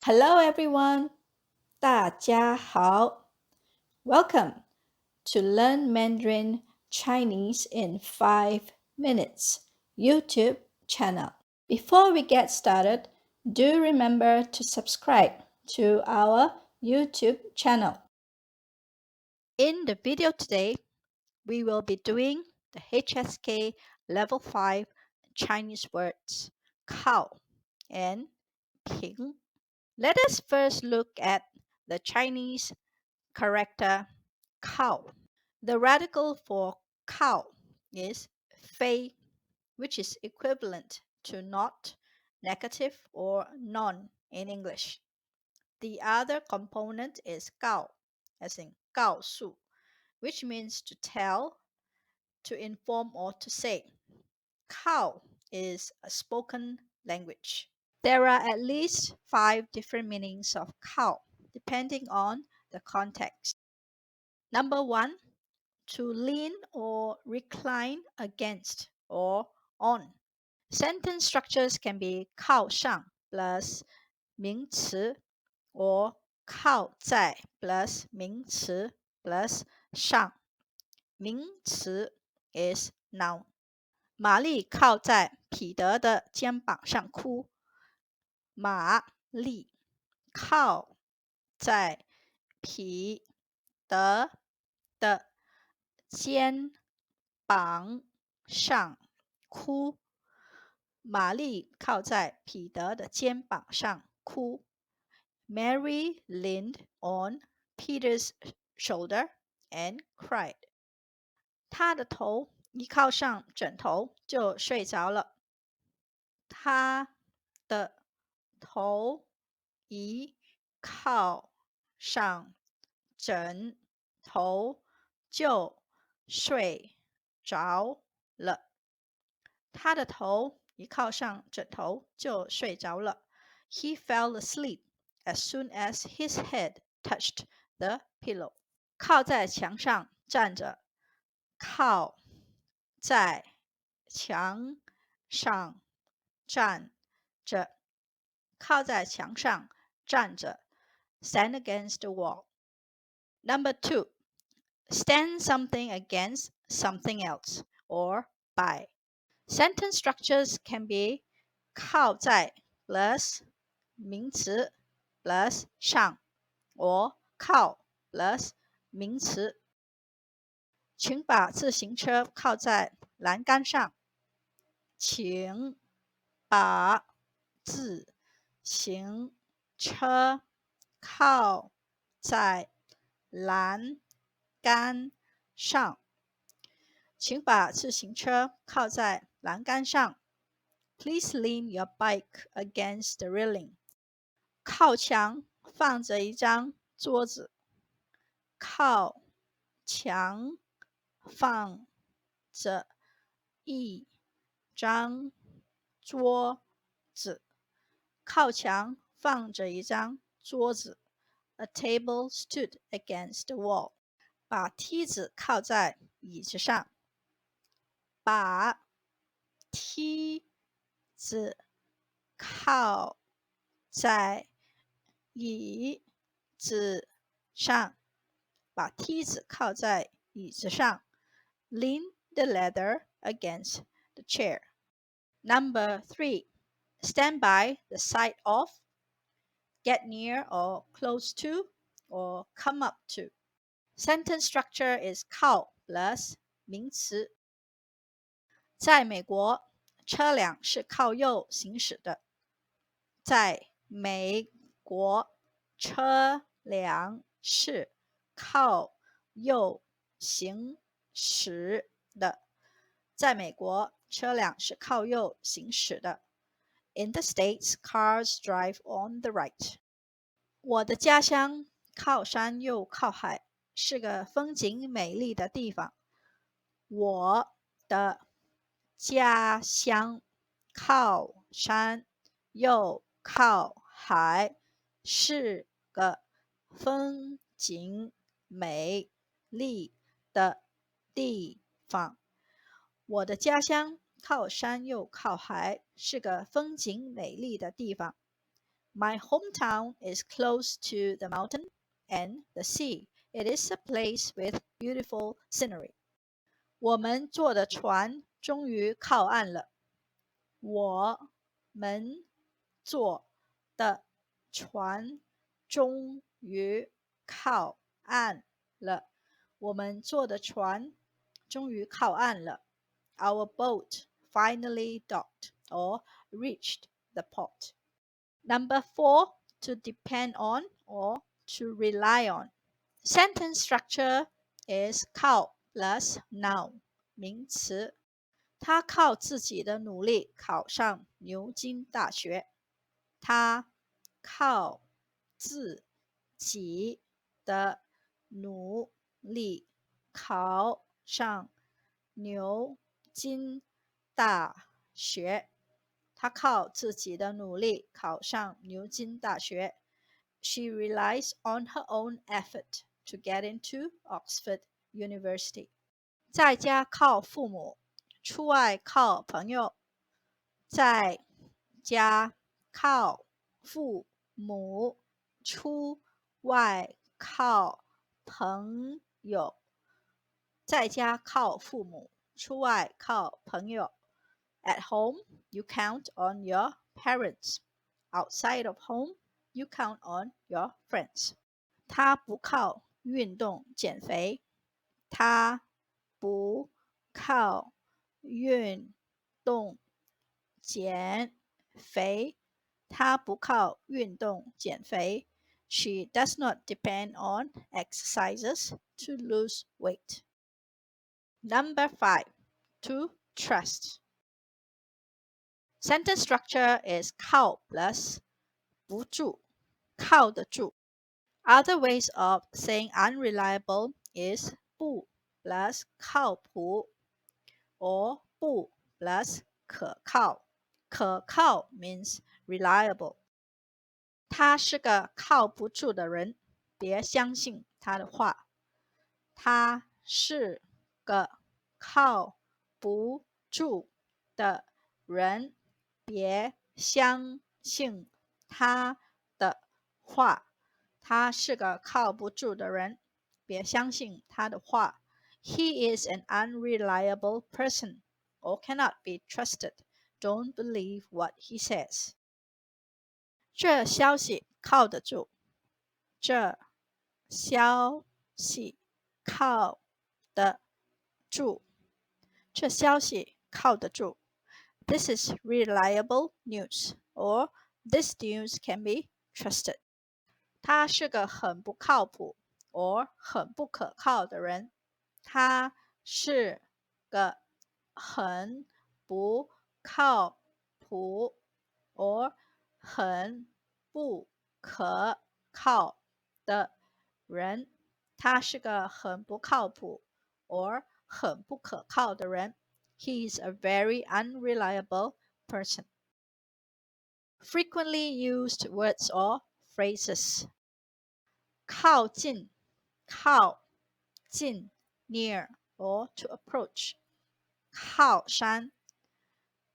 Hello everyone, 大家好. Welcome to Learn Mandarin Chinese in 5 minutes YouTube channel. Before we get started, do remember to subscribe to our YouTube channel. In the video today, we will be doing the HSK Level 5 Chinese words 靠 and 平. Let us first look at the Chinese character 靠. The radical for 靠 is 非, which is equivalent to not, negative, or non in English. The other component is 告, as in 告诉, which means to tell, to inform, or to say. 靠 is a spoken language. There are at least 5 different meanings of 靠, depending on the context. Number 1, to lean or recline against or on. Sentence structures can be 靠上 plus 名词 or 靠在 plus 名词 plus 上. 名词 is noun. 玛丽靠在彼得的肩膀上哭。玛丽靠在彼得的肩膀上哭。玛丽靠在彼得的肩膀上哭。Mary leaned on Peter's shoulder and cried. 她的头一靠上枕头就睡着了。她的头一靠上枕头就睡着了。他的头一靠上枕头就睡着了。He fell asleep as soon as his head touched the pillow. 靠在墙上站着。靠在墙上站着。靠在墙上站着。Stand against the wall. Number 2, stand something against something else or by. Sentence structures can be 靠在 plus 名词 plus 上 or 靠 plus 名词。请把自行车靠在栏杆上。请把自行车靠在栏杆上。请把自行车靠在栏杆上。Please lean your bike against the railing. 靠墙放着一张桌子。靠墙放着一张桌子。靠墙放着一张桌子。A table stood against the wall. 把梯子靠在椅子上。把梯子靠在椅子上。把梯子靠在椅子上。Lean the ladder against the chair. Number 3, stand by the side of, get near or close to, or come up to. Sentence structure is 靠 plus 名词。在美国，车辆是靠右行驶的。在美国，车辆是靠右行驶的。在美国，车辆是靠右行驶的。In the States, cars drive on the right. 我的家乡靠山又靠海，是个风景美丽的地方。我的家乡靠山又靠海，是个风景美丽的地方。我的家乡靠山又靠海，是个风景美丽的地方。My hometown is close to the mountain and the sea. It is a place with beautiful scenery. 我们坐的船终于靠岸了。我们坐的船终于靠岸了。我们坐的船终于靠岸了。Our boat finally docked or reached the port. Number 4, to depend on or to rely on. Sentence structure is 靠 plus noun 名词。他靠自己的努力考上牛津大学。他靠自己的努力考上牛津大学。他靠自己的努力考上牛津大学。She relies on her own effort to get into Oxford University. 在家靠父母，出外靠朋友。在家靠父母，出外靠朋友。在家靠父母，出外靠朋友。At home, you count on your parents. Outside of home, you count on your friends. 他不靠运动减肥。他不靠运动减肥。他不靠运动减肥。She does not depend on exercises to lose weight. Number 5, to trust. Sentence structure is 靠 plus 不住，靠得住。Other ways of saying unreliable is 不 plus 靠谱 or 不 plus 可靠。可靠 means reliable. 他是个靠不住的人，别相信他的话。他是个靠不住的人，别相信他的话。他是个靠不住的人，别相信他的话。He is an unreliable person or cannot be trusted. Don't believe what he says. 这消息靠得住。这消息靠得住。这消息靠得住。This is reliable news, or this news can be trusted. 他是个很不靠谱 or 很不可靠的人。他是个很不靠谱 or 很不可靠的人。他是个很不靠谱 or 很不可靠的人。He is a very unreliable person. Frequently used words or phrases. 靠近，靠近 near or to approach. 靠山，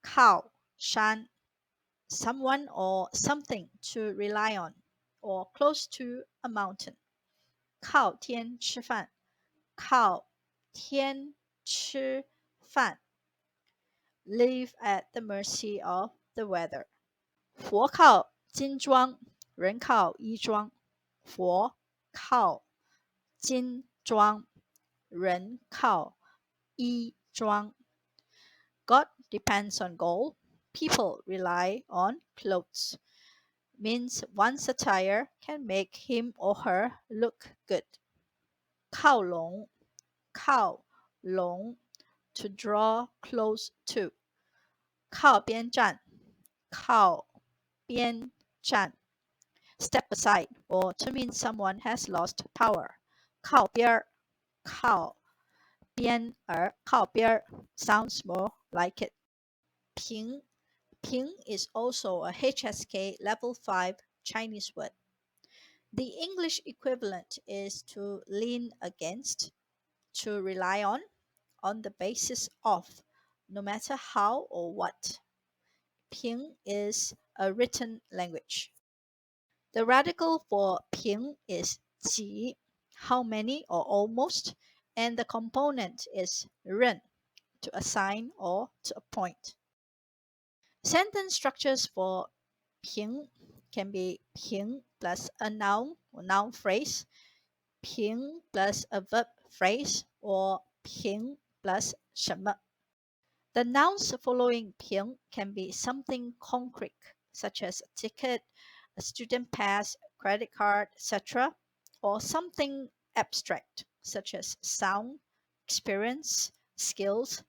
靠山 someone or something to rely on or close to a mountain. 靠天吃饭，靠天吃饭 live at the mercy of the weather. 佛靠金装，人靠衣装。佛靠金装，人靠衣装。God depends on gold. People rely on clothes. Means one's attire can make him or her look good. 靠拢，靠拢 to draw close to. 靠边站，靠边站 step aside or to mean someone has lost power. 靠边儿，靠边儿，靠边儿 sounds more like it. 平 is also a HSK Level 5 Chinese word. The English equivalent is to lean against, to rely on the basis of, no matter how or what. Ping is a written language. The radical for 平 is 几, how many or almost, and the component is 任, to assign or to appoint. Sentence structures for 平 can be 平 plus a noun or noun phrase, 平 plus a verb phrase, or 平 plus 什么. The nouns following 平 can be something concrete, such as a ticket, a student pass, credit card, etc., or something abstract, such as sound, experience, skills,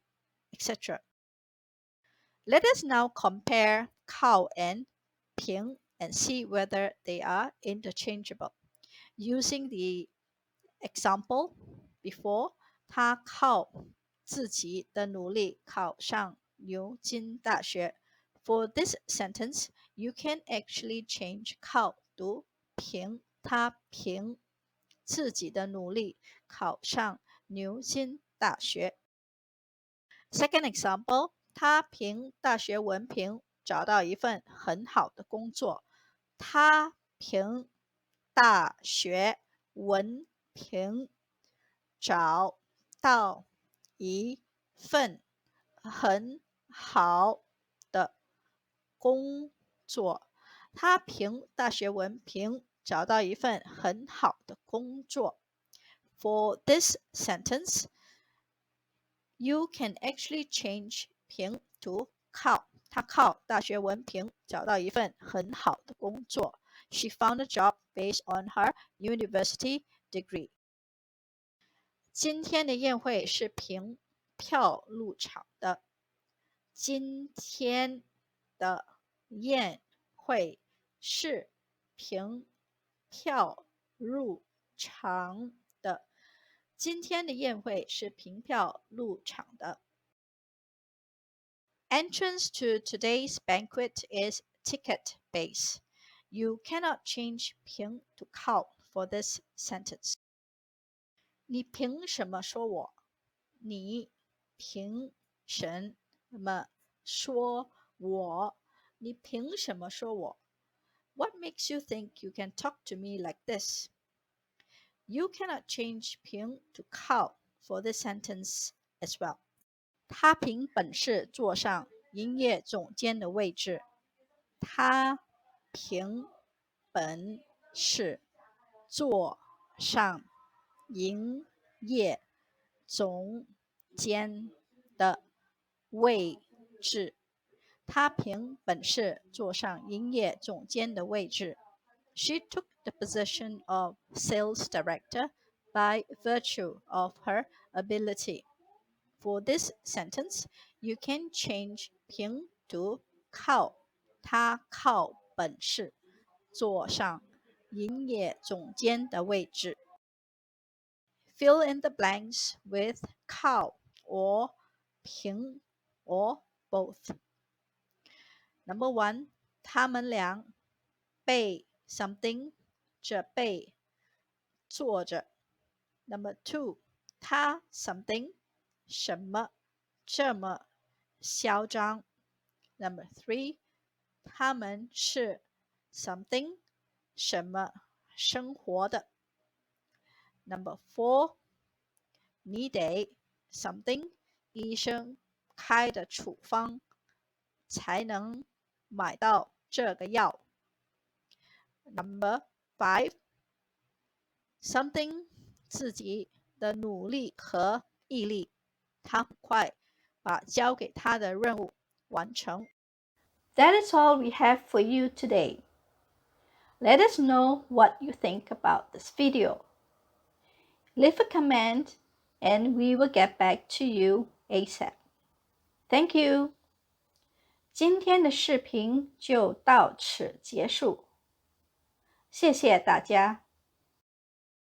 etc. Let us now compare 靠 and 平 and see whether they are interchangeable. Using the example before, 他靠自己的努力考上牛津大学. For this sentence, you can actually change 靠 to 凭他凭自己的努力考上牛津大学. Second example, 他凭大学文凭找到一份很好的工作. 他凭大学文凭找到一份很好的工作. 他凭大学文凭找到一份很好的工作. For this sentence, you can actually change 凭 to 靠. 他靠大学文凭找到一份很好的工作. She found a job based on her university degree. 今天的宴会是凭票入场的. 今天的宴会是凭票入场的. 今天的宴会是凭票入场的. Entrance to today's banquet is ticket-based. You cannot change 凭 to 靠 for this sentence. 你凭什么说我? 你凭什么说我? 你凭什么说我? What makes you think you can talk to me like this? You cannot change 凭 to 靠 for this sentence as well. 他凭本事坐上营业总监的位置. 他凭本事坐上营业总监的位置. 他凭本事坐上营业总监的位置. She took the position of sales director by virtue of her ability. For this sentence, you can change 凭 to 靠. 他靠本事坐上营业总监的位置. Fill in the blanks with 靠 or 凭 or both. Number 1, 他们俩背 something 着背坐着. Number 2, 他 something 什么这么嚣张. Number 3, 他们是 something 什么生活的. Number 4, 你得 something 医生开的处方才能买到这个药. Number 5, something 自己的努力和毅力，他很快把交给他的任务完成. That is all we have for you today. Let us know what you think about this video. Leave a comment and we will get back to you ASAP. Thank you. 今天的视频就到此结束。谢谢大家。